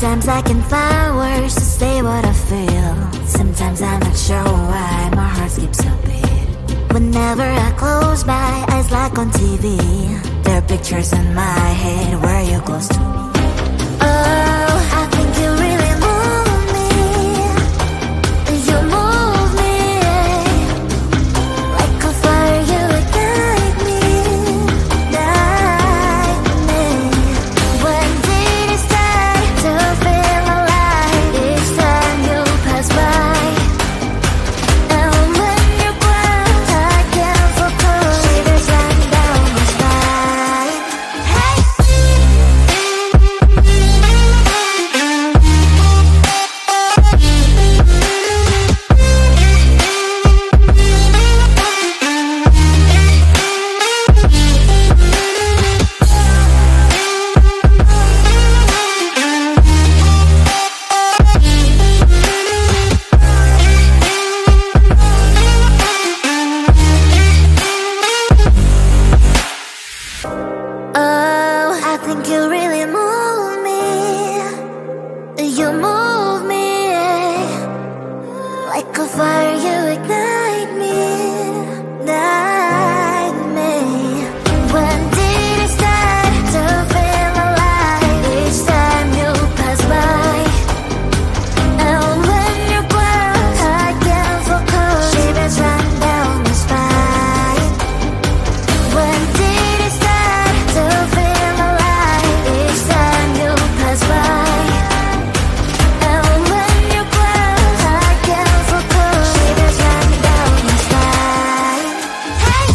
Sometimes I can find words to say what I feel. Sometimes I'm not sure why my heart skips a beat. Whenever I close my eyes like on TV, there are pictures in my head where you're close to me. Oh, I think you really move me. You move me like a fire, you ignite me, ignite me. When did it start to feel alive? Each time you pass by, and when you're gone, I can't focus. Shivers run down my spine. Hey. Oh, I think you really move me. You move me like a fire, you ignite me, ignite me. When did it start to feel alive? Each time you pass by, and when you're gone, I can't focus. Shivers run down my spine. When did it start to feel alive? Each time you pass by, and when you're gone, I can't focus. Shivers run down my spine. Hey.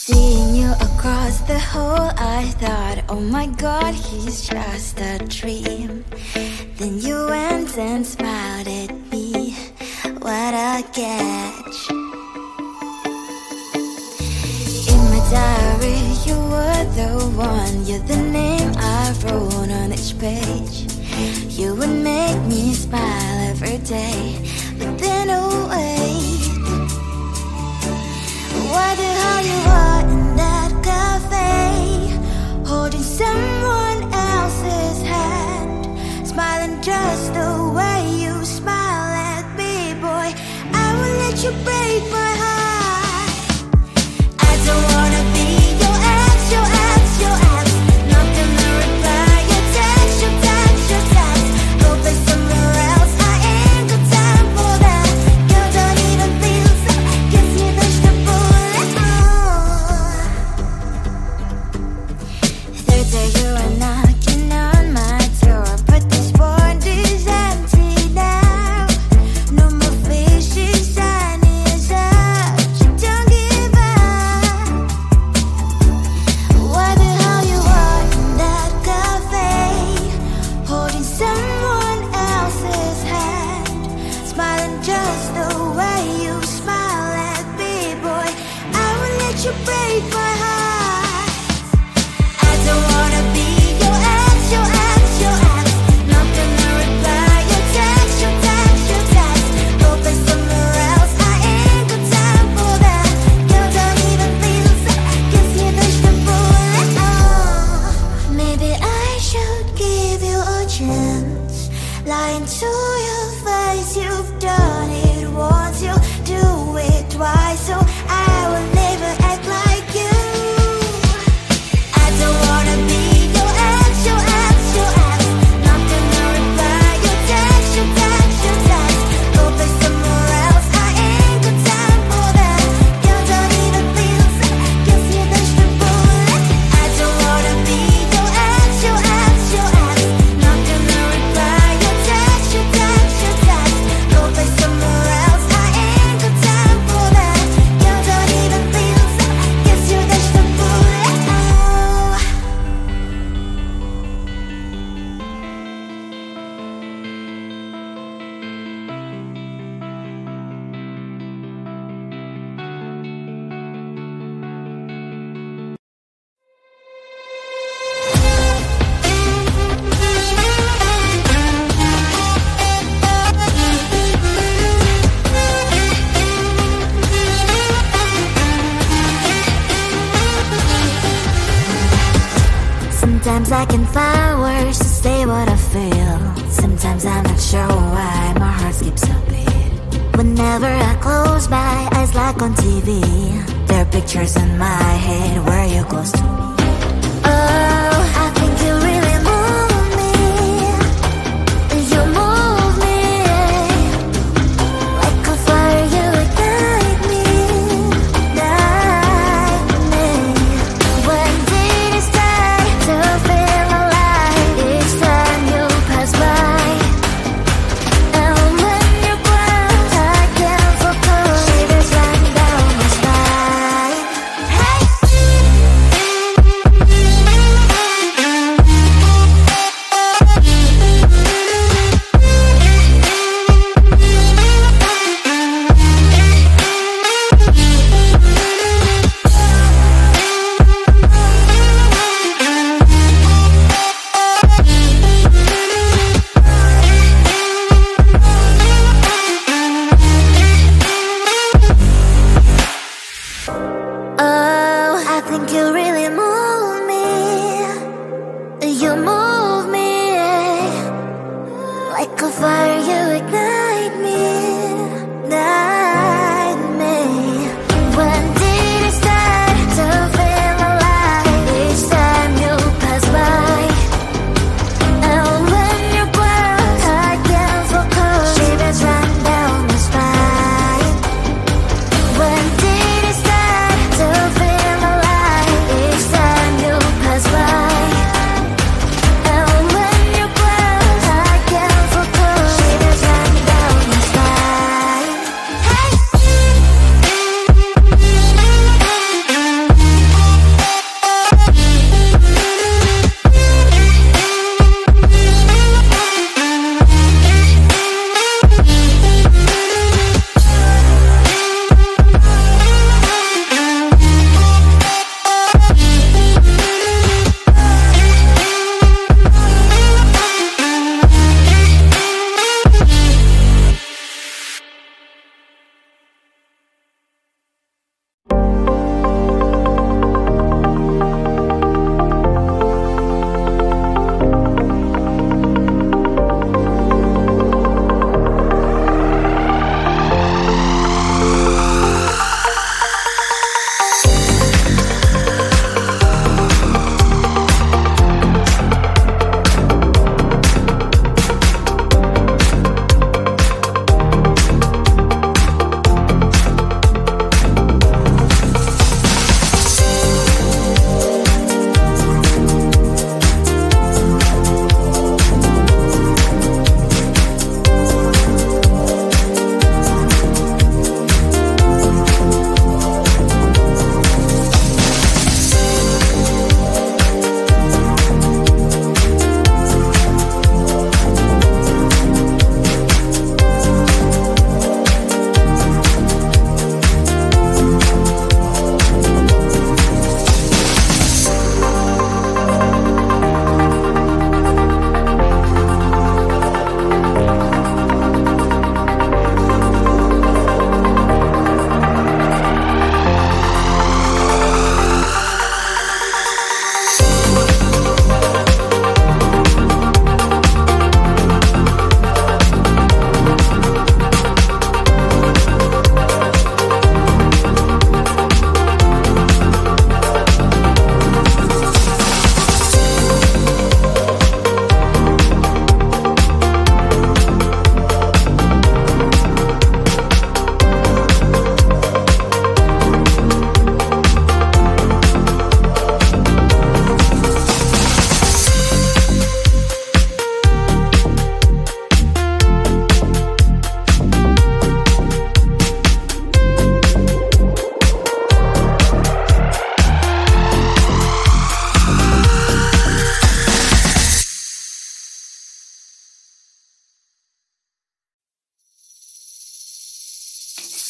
Seeing you across the hall, I thought, oh my God, he's just a dream. Then you went and smiled at me. What a catch. In my diary, you were the one. You're the name I wrote on each page. You would make say, but then oh wait, wonder how you are in that cafe, holding someone else's hand, smiling just the way you smile at me, boy. I will let you break my heart. I don't wanna be your ex, your ex, your ex. Not gonna reply your text, your text, your text. Go play somewhere else, I ain't got time for that. Girl, don't even feel so, kiss me, push the bullet. Third day you are knocking on my door, but this board is empty now. No more fishes, sun is up, you don't give up. Wonder how you are in that cafe, holding someone else's hand, smiling just the way you smile at me, boy. I will let you break my heart. I don't wanna be your ex, your ex, your ex. Not gonna reply your text, your text, your text. Go play somewhere else, I ain't got time for that. Girl, don't even feel so, kiss me, push the bullet. Maybe I should give you a chance. Lying to your face, you've done it once, you do it twice, so I will never act like you. I don't wanna be your ex, your ex, your ex. Not gonna reply your text, your text, your text. Go play somewhere else, I ain't got time for that. Girl, don't even feel so, kiss me, push the bullet. I don't wanna be your ex, your ex, your ex. Not gonna reply your text, your text, your text. Go play somewhere else, I ain't got time for that. Girl, don't even feel so, kiss you, push the bullet. Sometimes I can find words to say what I feel. Sometimes I'm not sure why my heart skips a beat. Whenever I close my eyes like on TV, there are pictures in my head where you're close to me. Oh, I think you really move me. You move me like a fire, you ignite me, ignite me. When did it start to feel alive? Each time you pass by, and when you ground, I can't focus. Shivers run down my spine. Hey. Oh, I think you really move me. You move me like a fire, you ignite me, ignite me. When did it start to feel alive? Each time you pass by, and when you ground, I can't focus. Shivers run down my spine. When did it start to feel alive? Each time you pass by, and when you ground, I can't focus.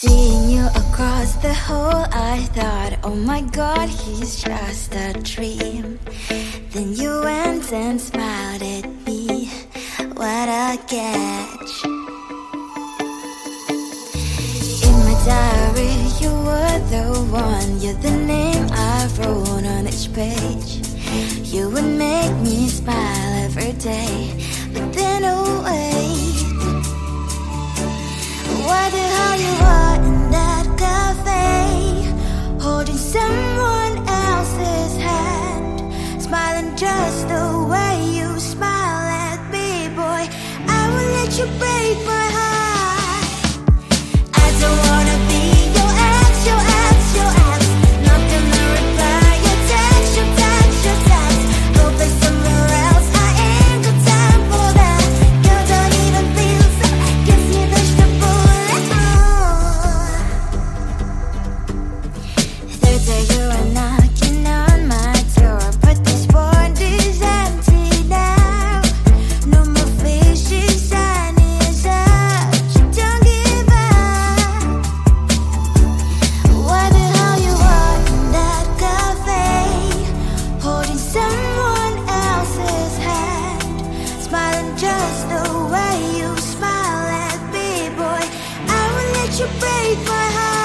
Seeing you across the hall, I thought, oh my god, he's just a dream. Then you went and smiled at me, what a catch. In my diary, you were the one, you're the name I wrote on each page. You would make me smile every day, but then oh wait, why the hell you are in that cafe, holding someone else's hand, smiling just the way you smile at me, boy, I will let you break my heart. I don't wanna be your ex, your ex, your ex, not gonna reply your text, your text, your text, go play somewhere else, I ain't got time for that, girl don't even feel so, gives me vegetable. Third day you are knocking on my door, but this world is empty now. No more fishes, sunny as up. You don't give up. Why the hell you are in that cafe, holding someone else's hand, smiling just the way you smile at me, boy, I will let you break my heart.